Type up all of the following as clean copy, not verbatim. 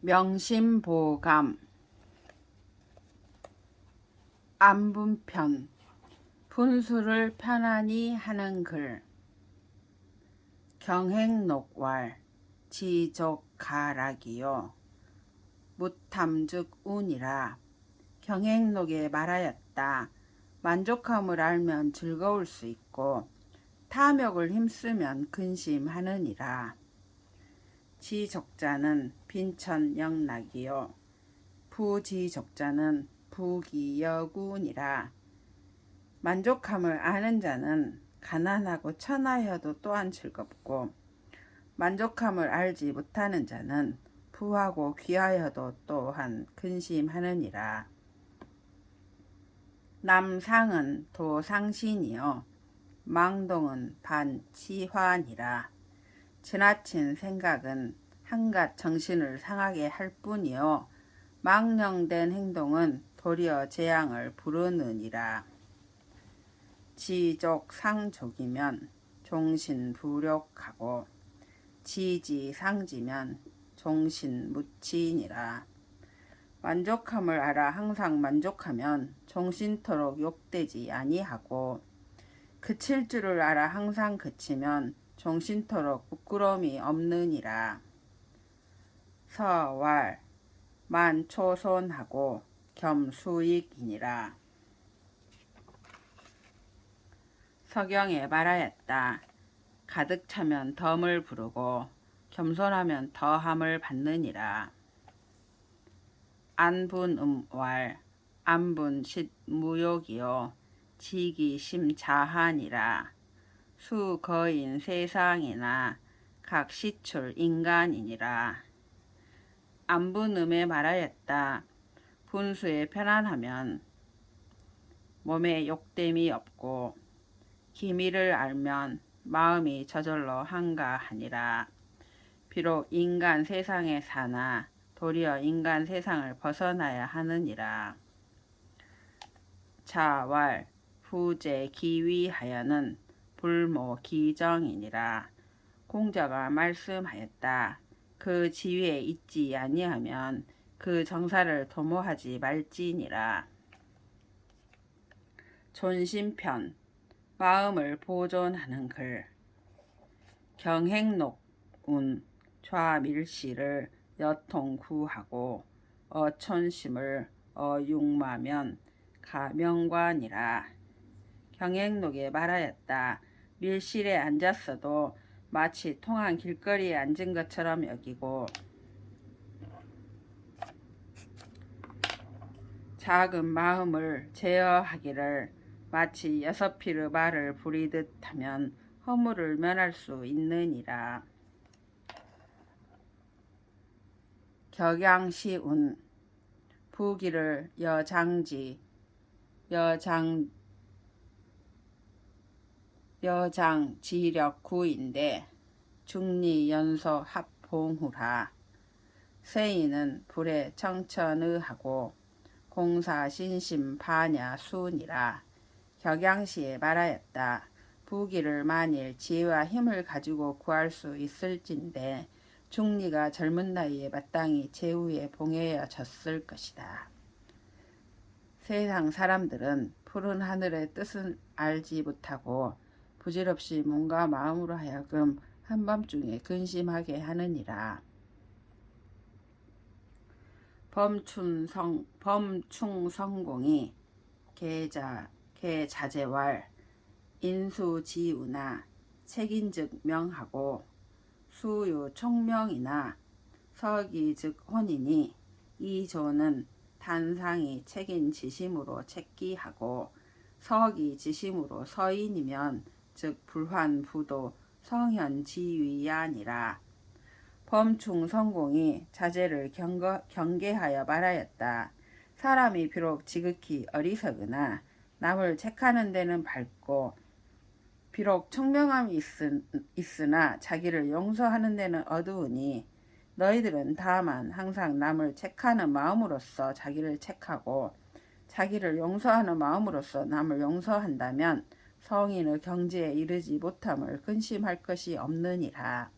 명심보감 안분편 분수를 편안히 하는 글 경행녹왈 지족가락이요 무탐즉 운이라 경행록에 말하였다. 만족함을 알면 즐거울 수 있고 탐욕을 힘쓰면 근심하느니라. 지족자는 빈천영락이요 부지족자는 부기여군이라. 만족함을 아는 자는 가난하고 천하여도 또한 즐겁고 만족함을 알지 못하는 자는 부하고 귀하여도 또한 근심하느니라. 남상은 도상신이요 망동은 반치환이라. 지나친 생각은 한갓 정신을 상하게 할 뿐이요 망령된 행동은 도리어 재앙을 부르느니라. 지족상족이면 종신부력하고 지지상지면 종신무치니라. 만족함을 알아 항상 만족하면 종신토록 욕되지 아니하고 그칠 줄을 알아 항상 그치면 종신토록 부끄러움이 없느니라. 서왈 만초손하고 겸수익이니라. 서경에 말하였다. 가득 차면 덤을 부르고 겸손하면 더함을 받느니라. 안분음왈 안분실무욕이요 지기심자하니라. 수거인 세상이나 각 시출 인간이니라. 안분음에 말하였다. 분수에 편안하면 몸에 욕됨이 없고 기미를 알면 마음이 저절로 한가하니라. 비록 인간 세상에 사나 도리어 인간 세상을 벗어나야 하느니라. 자왈 후제 기위하여는 불모 기정이니라. 공자가 말씀하였다. 그 지위에 있지 아니하면 그 정사를 도모하지 말지니라. 존심편 마음을 보존하는 글 경행록운 좌밀시를 여통구하고 어촌심을 어육마면 가명관이라. 경행록에 말하였다. 밀실에 앉았어도 마치 통한 길거리에 앉은 것처럼 여기고 작은 마음을 제어하기를 마치 6피르 말을 부리듯 하면 허물을 면할 수 있느니라. 격양시운 부기를 여장지 여장지력구인데 중리연소 합봉후라. 세인은 불에 청천의하고 공사신심반야순이라. 격양시에 말하였다. 부기를 만일 지혜와 힘을 가지고 구할 수 있을진데 중리가 젊은 나이에 마땅히 제후에 봉해졌을 것이다. 세상 사람들은 푸른 하늘의 뜻을 알지 못하고 부질없이 몸과 마음으로 하여금 한밤중에 근심하게 하느니라. 범충성공이 개자재왈 인수지우나 책인즉 명하고 수유총명이나 서기즉 혼이니 이 조는 단상이 책인지심으로 책기하고 서기지심으로 서인이면 즉 불환부도 성현지위야니라. 범충성공이 자제를 경계하여 말하였다. 사람이 비록 지극히 어리석으나 남을 책하는 데는 밝고 비록 청명함이 있으나 자기를 용서하는 데는 어두우니 너희들은 다만 항상 남을 책하는 마음으로써 자기를 책하고 자기를 용서하는 마음으로써 남을 용서한다면 성인의 경지에 이르지 못함을 근심할 것이 없느니라.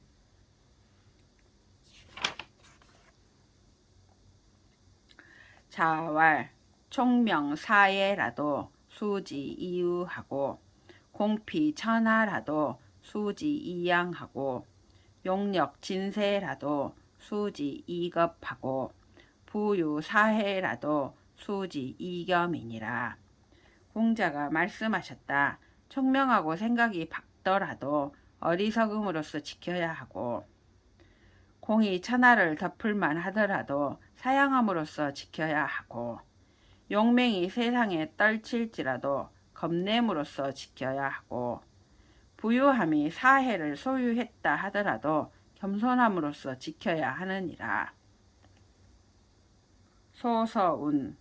자왈 총명사예라도 수지 이유하고 공피천하라도 수지 이양하고 용력 진세라도 수지 이겁하고 부유사해라도 수지 이겸이니라. 공자가 말씀하셨다. 총명하고 생각이 밝더라도 어리석음으로써 지켜야 하고 공이 천하를 덮을만 하더라도 사양함으로써 지켜야 하고 용맹이 세상에 떨칠지라도 겁냄으로써 지켜야 하고 부유함이 사해를 소유했다 하더라도 겸손함으로써 지켜야 하느니라. 소서운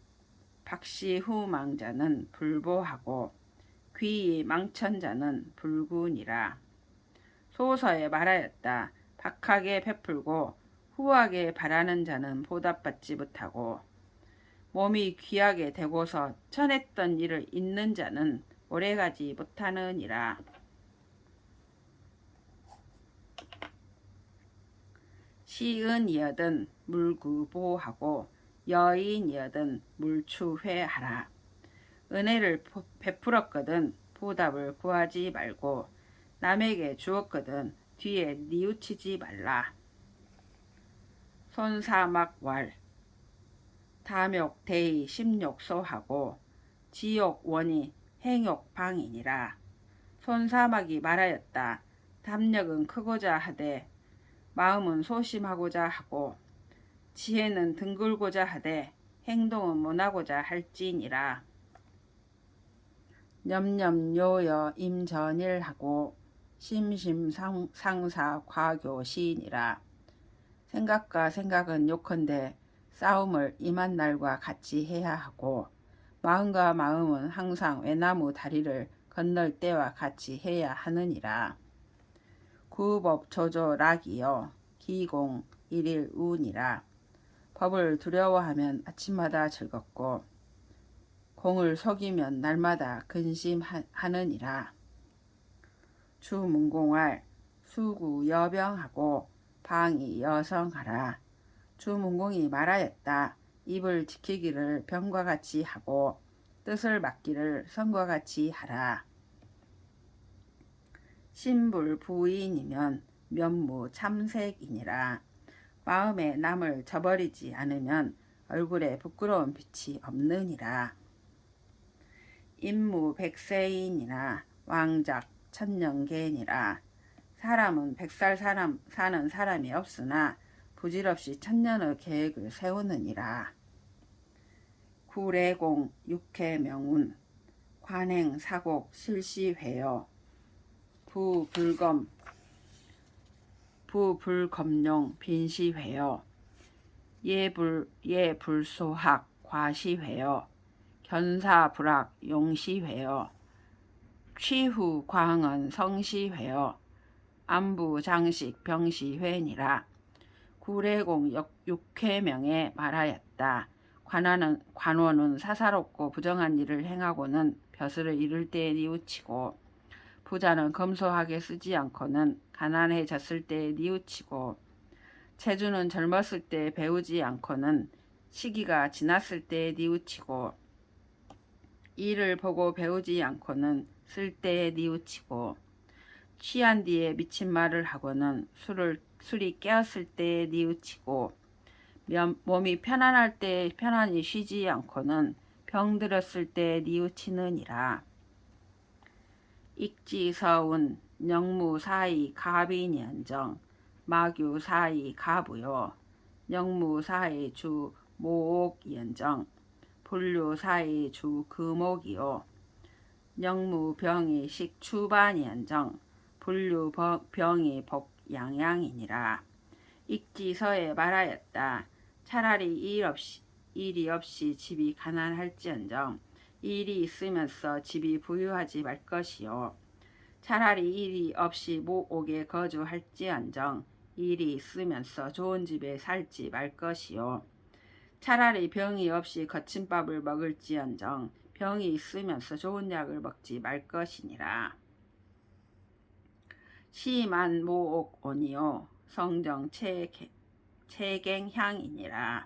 박시후망자는 불보하고 귀이 망천자는 불군이라. 소서에 말하였다. 박하게 베풀고 후하게 바라는 자는 보답받지 못하고 몸이 귀하게 되고서 천했던 일을 잇는 자는 오래가지 못하느니라. 시은이여든 물구보하고 여인이여든 물추회하라. 은혜를 베풀었거든 보답을 구하지 말고 남에게 주었거든 뒤에 뉘우치지 말라. 손사막왈 다욕 대의 심욕소하고 지욕원이 행욕방이니라. 손사막이 말하였다. 담력은 크고자 하되 마음은 소심하고자 하고 지혜는 등글고자 하되 행동은 못하고자 할지니라. 념념요여 임전일하고 심심상사 과교시니라. 생각과 생각은 요컨대 싸움을 임한 날과 같이 해야 하고 마음과 마음은 항상 외나무 다리를 건널 때와 같이 해야 하느니라. 구법 조조락이여 기공 일일 운이라. 법을 두려워하면 아침마다 즐겁고 공을 속이면 날마다 근심하느니라. 주문공할 수구 여병하고 방이 여성하라. 주문공이 말하였다. 입을 지키기를 병과 같이 하고 뜻을 맡기를 성과 같이 하라. 신불부인이면 면무 참색이니라. 마음에 남을 저버리지 않으면 얼굴에 부끄러운 빛이 없느니라. 임무백세인이나 왕작 천년계니라. 사람은 100살 사는 사람이 없으나 부질없이 천년의 계획을 세우느니라. 구례공 육해명운 관행사곡 실시회여 부불검용 빈시회여 예불소학 과시회여 견사불악 용시회여 취후광언 성시회여 안부장식 병시회니라. 구례공 육회명에 말하였다. 관원은 사사롭고 부정한 일을 행하고는 벼슬을 이룰 때에 뉘우치고 부자는 검소하게 쓰지 않고는 가난해졌을 때에 뉘우치고 체주는 젊었을 때 배우지 않고는 시기가 지났을 때에 뉘우치고 일을 보고 배우지 않고는 쓸 때에 뉘우치고 취한 뒤에 미친 말을 하고는 술이 깨었을 때에 뉘우치고 몸이 편안할 때 편안히 쉬지 않고는 병들었을 때에 뉘우치느니라. 익지서운 영무사이 가비니언정 마규사이 가부요 영무사이 주 모옥이언정 불류사이 주 금옥이요 영무병이 식추반이언정 불류병이 복양양이니라. 익지서에 말하였다. 차라리 일이 없이 집이 가난할지언정 일이 있으면서 집이 부유하지 말 것이요 차라리 일이 없이 모옥에 거주할지언정 일이 있으면서 좋은 집에 살지 말 것이요 차라리 병이 없이 거친 밥을 먹을지언정 병이 있으면서 좋은 약을 먹지 말 것이니라. 시만 모옥 온이요 성정 체갱향이니라.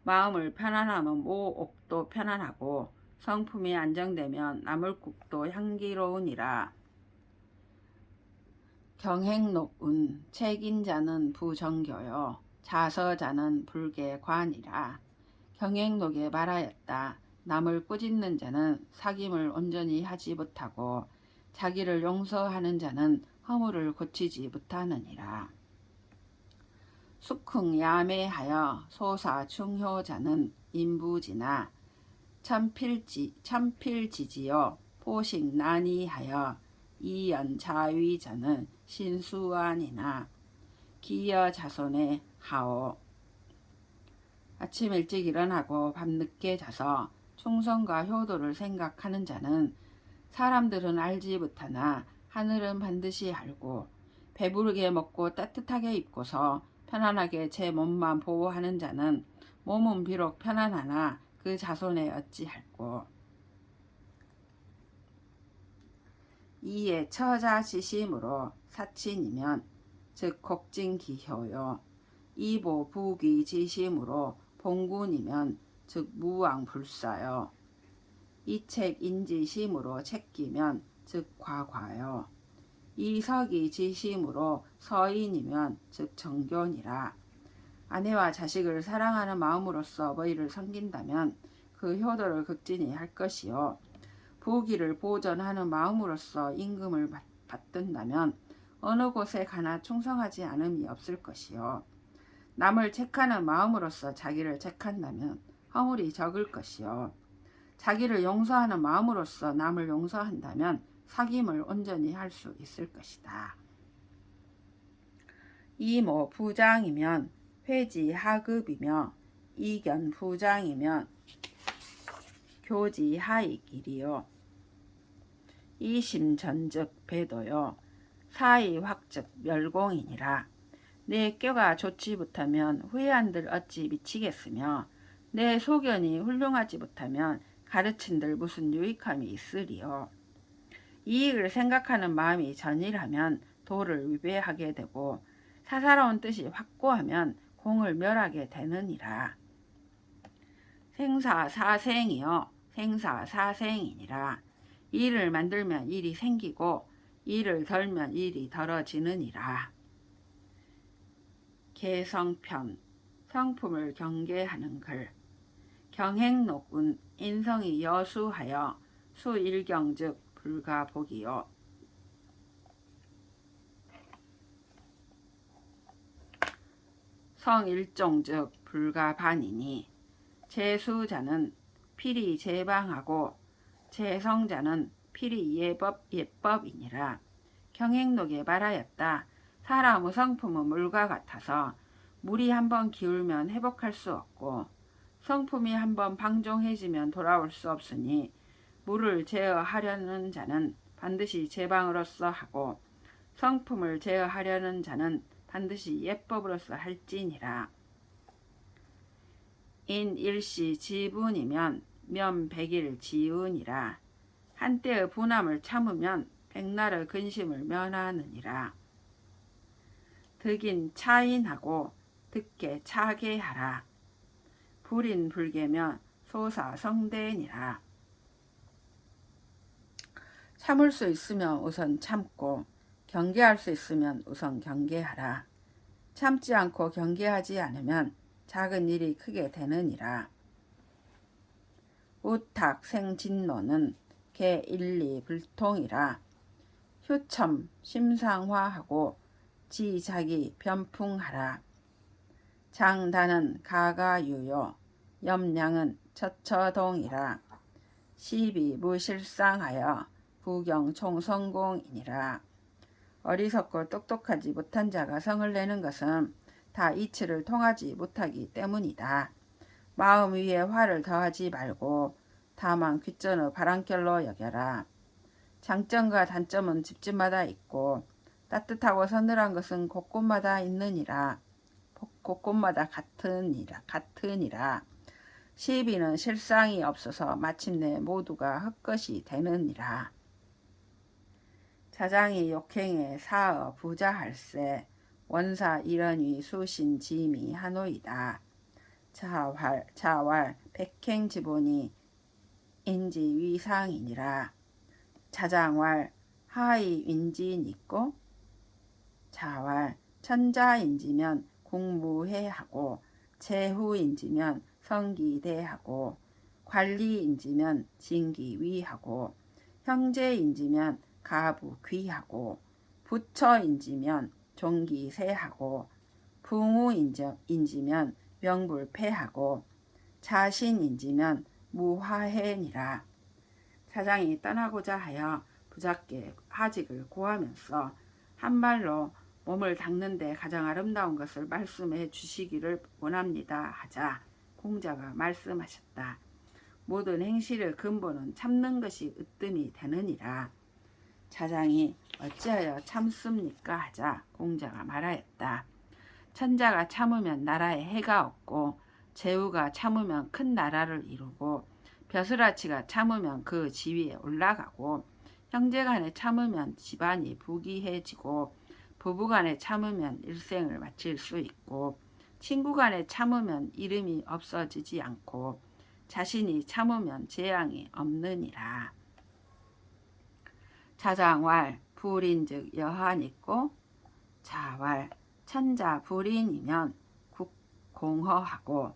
마음을 편안하면 모옥도 편안하고 성품이 안정되면 나물국도 향기로우니라. 경행록운 책인자는 부정교요 자서자는 불계관이라. 경행록에 말하였다. 남을 꾸짖는 자는 사귐을 온전히 하지 못하고 자기를 용서하는 자는 허물을 고치지 못하느니라. 숙흥야매하여 소사충효자는 인부지나 천필지지요 포식난이하여 이연자위자는 신수완이나 기여자손의 하오. 아침 일찍 일어나고 밤늦게 자서 충성과 효도를 생각하는 자는 사람들은 알지 못하나 하늘은 반드시 알고 배부르게 먹고 따뜻하게 입고서 편안하게 제 몸만 보호하는 자는 몸은 비록 편안하나 그 자손에 어찌할꼬. 이에 처자지심으로 사친이면 즉 곡진기효요 이보 부귀지심으로 봉군이면 즉 무왕불사요 이책인지심으로 책기면 즉 과과요 이석이지심으로 서인이면 즉 정견이라. 아내와 자식을 사랑하는 마음으로써 너희를 섬긴다면 그 효도를 극진히 할 것이요 부귀를 보전하는 마음으로써 임금을 받든다면 어느 곳에 가나 충성하지 않음이 없을 것이요 남을 책하는 마음으로써 자기를 책한다면 허물이 적을 것이요 자기를 용서하는 마음으로써 남을 용서한다면 사귐을 온전히 할 수 있을 것이다. 이모 부장이면 회지 하급이며 이견 부장이면 교지 하익이리요 이심전즉 배도요 사이 확즉 멸공이니라. 내 꾀가 좋지 못하면 후회한들 어찌 미치겠으며 내 소견이 훌륭하지 못하면 가르친들 무슨 유익함이 있으리요. 이익을 생각하는 마음이 전일하면 도를 위배하게 되고 사사로운 뜻이 확고하면 공을 멸하게 되느니라. 생사사생이요 생사사생이니라. 일을 만들면 일이 생기고 일을 덜면 일이 덜어지느니라. 개성편 성품을 경계하는 글. 경행록운 인성이 여수하여 수일경즉 불가복이요 성일종즉 불가반이니 재수자는 필히 제방하고 재성자는 필히 예법이니라. 경행록에 말하였다. 사람의 성품은 물과 같아서 물이 한번 기울면 회복할 수 없고 성품이 한번 방종해지면 돌아올 수 없으니 물을 제어하려는 자는 반드시 제방으로서 하고 성품을 제어하려는 자는 반드시 예법으로서 할지니라. 인일시 지분이면 면백일 지은이라. 한때의 분함을 참으면 백날의 근심을 면하느니라. 득인 차인하고 득계 차계하라. 불인 불계면 소사성대니라. 참을 수 있으면 우선 참고 경계할 수 있으면 우선 경계하라. 참지 않고 경계하지 않으면 작은 일이 크게 되느니라. 우탁 생진노는 개일리 불통이라. 효첨 심상화하고 지자기 변풍하라. 장단은 가가유요 염량은 처처동이라. 시비 무실상하여 부경총성공이니라. 어리석고 똑똑하지 못한 자가 성을 내는 것은 다 이치를 통하지 못하기 때문이다. 마음 위에 화를 더하지 말고 다만 귓전의 바람결로 여겨라. 장점과 단점은 집집마다 있고 따뜻하고 서늘한 것은 곳곳마다 있느니라. 곳곳마다 같으니라. 시비는 실상이 없어서 마침내 모두가 헛것이 되느니라. 자장이 욕행에 사어 부자할세 원사 일언이 수신짐이 하노이다. 자왈 백행지본이 인지위상이니라. 자장왈 하이 인지니꼬. 자왈 천자인지면 공무해하고 제후인지면 성기대하고 관리인지면 징기위하고 형제인지면 가부귀하고 부처인지면 종기세하고 붕우인지면 명불패하고 자신인지면 무화해니라. 사장이 떠나고자 하여 부작께 하직을 고하면서 한 말로 몸을 닦는데 가장 아름다운 것을 말씀해 주시기를 원합니다 하자 공자가 말씀하셨다. 모든 행실의 근본은 참는 것이 으뜸이 되느니라. 자장이 어찌하여 참습니까 하자 공자가 말하였다. 천자가 참으면 나라에 해가 없고 제후가 참으면 큰 나라를 이루고 벼슬아치가 참으면 그 지위에 올라가고 형제간에 참으면 집안이 부귀해지고 부부간에 참으면 일생을 마칠 수 있고 친구간에 참으면 이름이 없어지지 않고 자신이 참으면 재앙이 없느니라. 자장왈 불인즉 여한 있고 자왈 천자 불인이면 국공허하고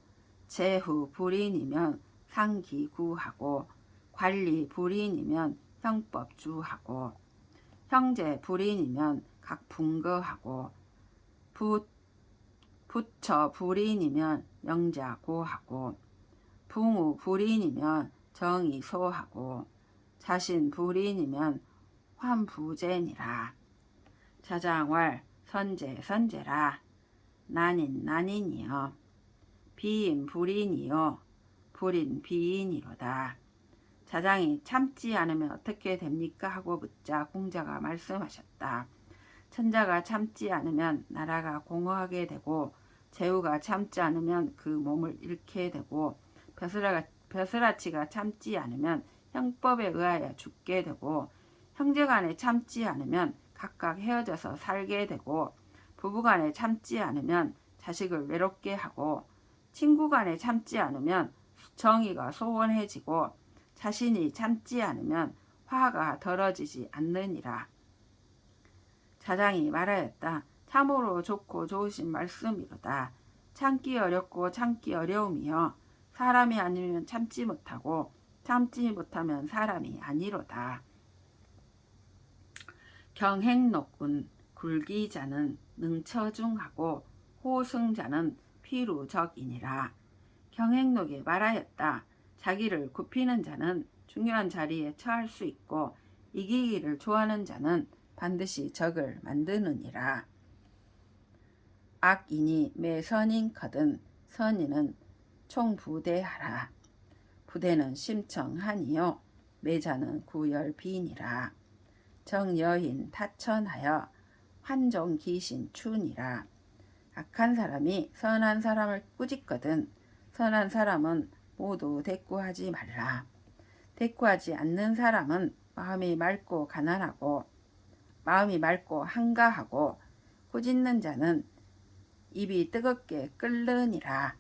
제후 불인이면 상기구하고 관리 불인이면 형법주하고 형제 불인이면 각분거하고 부처 불인이면 영자고하고 붕우 불인이면 정의소하고 자신 불인이면 환부제니라. 자장왈 선제라. 난인이여 비인 불인이요 불인 비인이로다. 자장이 참지 않으면 어떻게 됩니까 하고 묻자 공자가 말씀하셨다. 천자가 참지 않으면 나라가 공허하게 되고 제후가 참지 않으면 그 몸을 잃게 되고 벼슬아치가 참지 않으면 형법에 의하여 죽게 되고 형제간에 참지 않으면 각각 헤어져서 살게 되고 부부간에 참지 않으면 자식을 외롭게 하고 친구간에 참지 않으면 정의가 소원해지고 자신이 참지 않으면 화가 덜어지지 않느니라. 자장이 말하였다. 참으로 좋고 좋으신 말씀이로다. 참기 어렵고 참기 어려움이여 사람이 아니면 참지 못하고 참지 못하면 사람이 아니로다. 경행록군 굴기자는 능처중하고 호승자는 피루적이니라. 경행록에 말하였다. 자기를 굽히는 자는 중요한 자리에 처할 수 있고 이기기를 좋아하는 자는 반드시 적을 만드느니라. 악인이 매선인거든 선인은 총부대하라. 부대는 심청하니요 매자는 구열비니라. 정여인 타천하여 환종기신 춘이라. 악한 사람이 선한 사람을 꾸짖거든 선한 사람은 모두 대꾸하지 말라. 대꾸하지 않는 사람은 마음이 맑고 한가하고 꾸짖는 자는 입이 뜨겁게 끓느니라.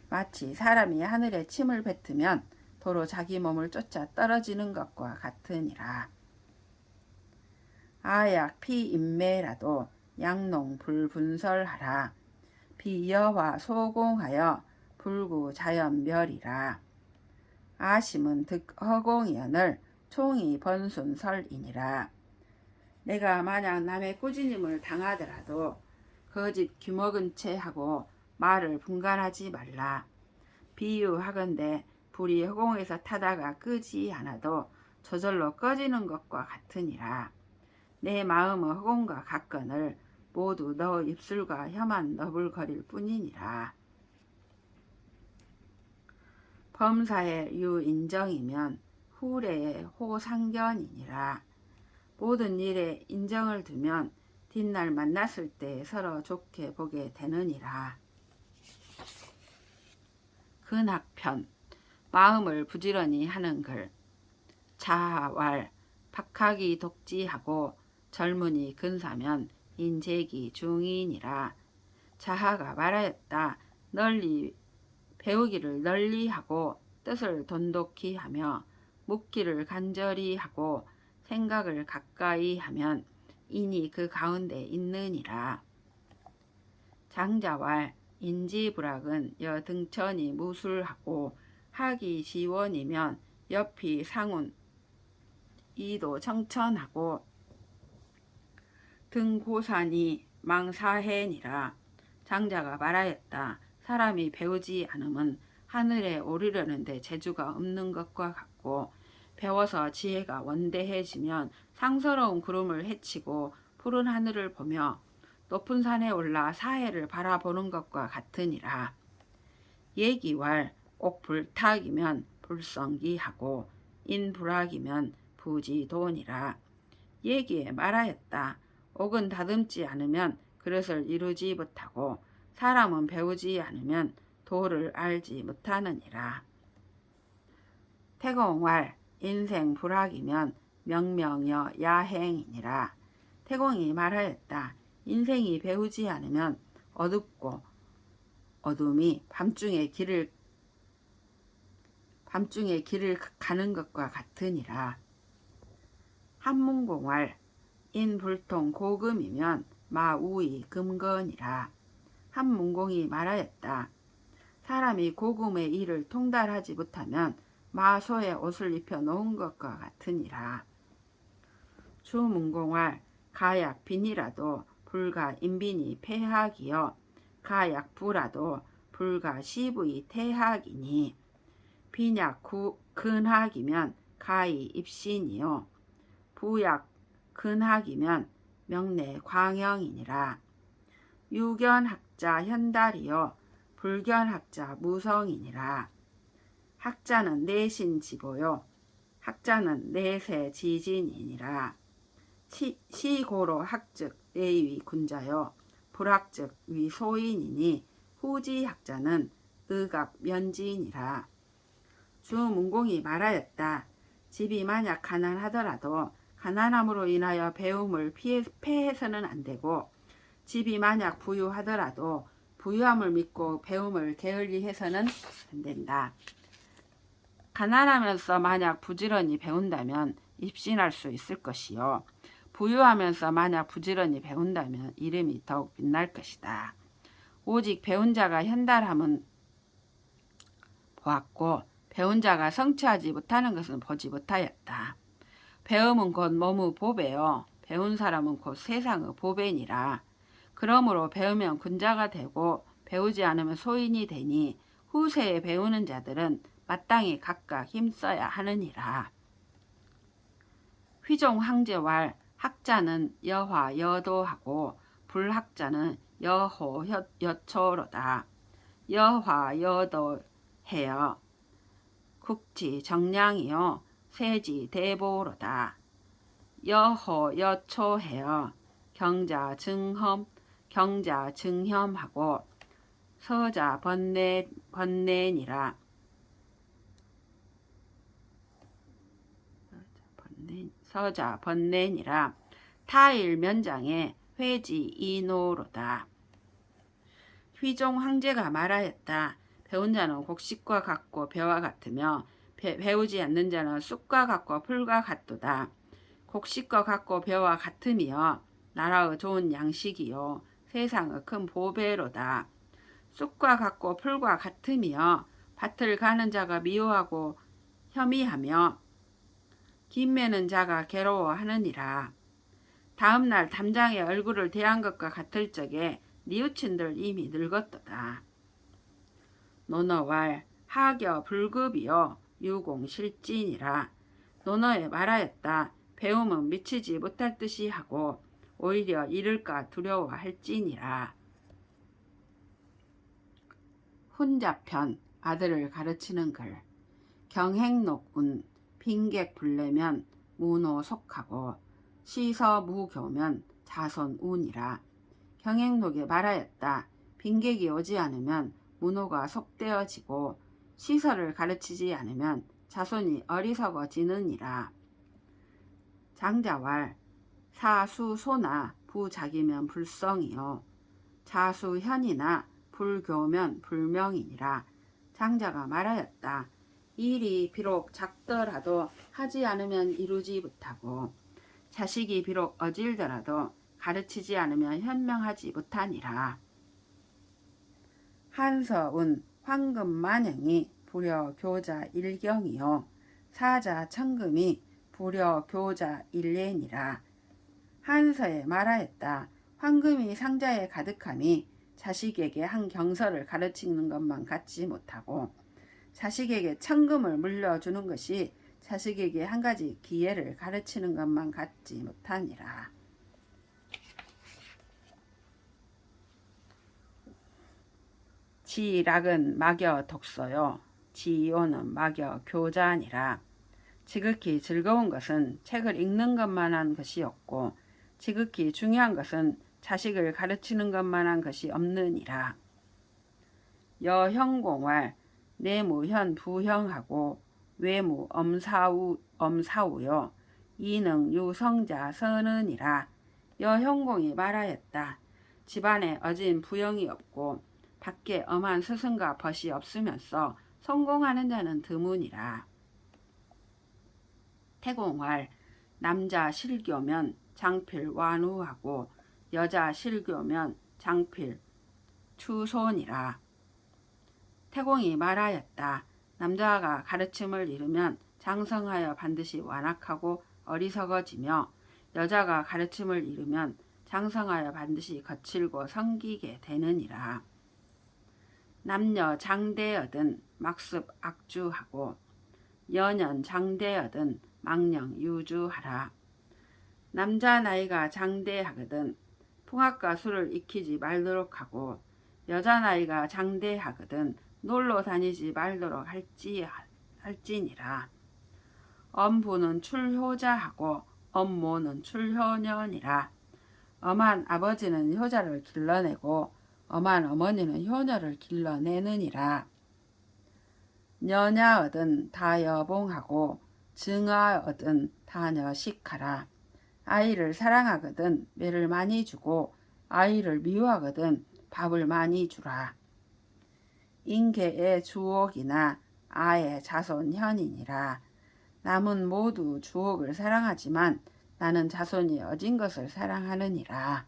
마치 사람이 하늘에 침을 뱉으면 도로 자기 몸을 쫓아 떨어지는 것과 같으니라. 아약 피인매라도 양농 불분설하라. 비여화 소공하여 불구자연멸이라. 아심은 득허공이언을 총이 번순설이니라. 내가 만약 남의 꾸짖음을 당하더라도 거짓 귀먹은 채 하고 말을 분간하지 말라. 비유하건대 불이 허공에서 타다가 끄지 않아도 저절로 꺼지는 것과 같으니라. 내 마음의 허공과 같거늘 모두 너 입술과 혀만 너불거릴 뿐이니라. 범사의 유인정이면 후래의 호상견이니라. 모든 일에 인정을 두면 뒷날 만났을 때 서로 좋게 보게 되느니라. 근학편 마음을 부지런히 하는 글. 자활 박학이 독지하고 젊은이 근사면 인재기 중이니라. 자하가 말하였다. 널리 배우기를 널리하고 뜻을 돈독히 하며 묻기를 간절히 하고 생각을 가까이 하면 인이 그 가운데 있느니라. 장자왈 인지불학은 여등천이 무술하고 하기 시원이면 옆이 상운 이도 청천하고 등고산이 망사해니라. 장자가 말하였다. 사람이 배우지 않음은 하늘에 오르려는데 재주가 없는 것과 같고 배워서 지혜가 원대해지면 상스러운 구름을 헤치고 푸른 하늘을 보며 높은 산에 올라 사해를 바라보는 것과 같으니라. 예기왈 옥불탁이면 불성기하고 인불학이면 부지돈이라. 예기에 말하였다. 옥은 다듬지 않으면 그릇을 이루지 못하고 사람은 배우지 않으면 도를 알지 못하느니라. 태공왈 인생 불학이면 명명여 야행이니라. 태공이 말하였다. 인생이 배우지 않으면 어둡고 어둠이 밤중에 길을 가는 것과 같으니라. 한문공왈 인불통 고금이면 마우이 금건이라. 한문공이 말하였다. 사람이 고금의 일을 통달하지 못하면 마소의 옷을 입혀 놓은 것과 같으니라. 주문공왈 가약 빈이라도 불가 인빈이 폐학이여 가약 부라도 불가 시부이 태학이니 빈약 근학이면 가히 입신이요 부약 근학이면 명례 광영이니라. 유견학자 현달이요 불견학자 무성이니라. 학자는 내신지보요 학자는 내세 지진이니라. 시고로 학즉 내위 군자요 불학즉 위소인이니 후지학자는 의각 면지이니라. 주문공이 말하였다. 집이 만약 가난하더라도 가난함으로 인하여 배움을 폐해서는 안 되고 집이 만약 부유하더라도 부유함을 믿고 배움을 게을리해서는 안 된다. 가난하면서 만약 부지런히 배운다면 입신할 수 있을 것이요 부유하면서 만약 부지런히 배운다면 이름이 더욱 빛날 것이다. 오직 배운 자가 현달함은 보았고 배운 자가 성취하지 못하는 것은 보지 못하였다. 배움은 곧 몸의 보배요 배운 사람은 곧 세상의 보배니라. 그러므로 배우면 군자가 되고 배우지 않으면 소인이 되니 후세에 배우는 자들은 마땅히 각각 힘써야 하느니라. 휘종 황제왈 학자는 여화 여도하고 불학자는 여호 여초로다. 여화 여도해여 국지 정량이요 세지 대보로다. 여호 여초해여 경자 증험하고 서자 번뇌니라. 서자 번뇌니라. 타일 면장에 회지 이노로다. 휘종 황제가 말하였다. 배운 자는 곡식과 같고 배와 같으며 배우지 않는 자는 쑥과 같고 풀과 같도다. 곡식과 같고 배와 같으며 나라의 좋은 양식이요 세상의 큰 보배로다. 쑥과 같고 풀과 같으며 밭을 가는 자가 미워하고 혐의하며 김 매는 자가 괴로워하느니라. 다음날 담장의 얼굴을 대한 것과 같을 적에 뉘우친들 이미 늙었도다. 논어왈 하겨 불급이요 유공실진이라. 논어에 말하였다. 배움은 미치지 못할 듯이 하고 오히려 잃을까 두려워할지니라. 훈자편 아들을 가르치는 글. 경행록운 빈객 불내면 무노 속하고 시서 무교면 자손운이라. 경행록에 말하였다. 빈객이 오지 않으면 문호가 속되어지고 시설을 가르치지 않으면 자손이 어리석어지느니라. 장자왈 사수소나 부작이면 불성이요 자수현이나 불교면 불명이니라. 장자가 말하였다. 이 일이 비록 작더라도 하지 않으면 이루지 못하고 자식이 비록 어질더라도 가르치지 않으면 현명하지 못하니라. 한서운 황금만영이 불여 교자 일경이요 사자 천금이 불여 교자 일례니라. 한서에 말하였다. 황금이 상자에 가득함이 자식에게 한 경서를 가르치는 것만 갖지 못하고 자식에게 천금을 물려주는 것이 자식에게 한 가지 기회를 가르치는 것만 갖지 못하니라. 지락은 막여 독서요 지요는 막여 교자니라. 지극히 즐거운 것은 책을 읽는 것만한 것이 없고 지극히 중요한 것은 자식을 가르치는 것만한 것이 없느니라. 여형공활 내무현 부형하고 외무 엄사우요 이능 유성자 선은이라. 여형공이 말하였다. 집안에 어진 부형이 없고 밖에 엄한 스승과 벗이 없으면서 성공하는 자는 드무니라. 태공활 남자 실교면 장필 완우하고 여자 실교면 장필 추손이라. 태공이 말하였다. 남자가 가르침을 잃으면 장성하여 반드시 완악하고 어리석어지며 여자가 가르침을 잃으면 장성하여 반드시 거칠고 성기게 되느니라. 남녀 장대여든 막습 악주하고 여년 장대여든 망령 유주하라. 남자 나이가 장대하거든 풍악과 술을 익히지 말도록 하고 여자 나이가 장대하거든 놀러 다니지 말도록 할지니라. 엄부는 출효자하고 엄모는 출효년이라. 엄한 아버지는 효자를 길러내고 엄한 어머니는 효녀를 길러내느니라. 여냐얻은 다여봉하고 증아얻은 다녀식하라. 아이를 사랑하거든 매를 많이 주고 아이를 미워하거든 밥을 많이 주라. 인계의 주옥이나 아의 자손 현이니라. 남은 모두 주옥을 사랑하지만 나는 자손이 어진 것을 사랑하느니라.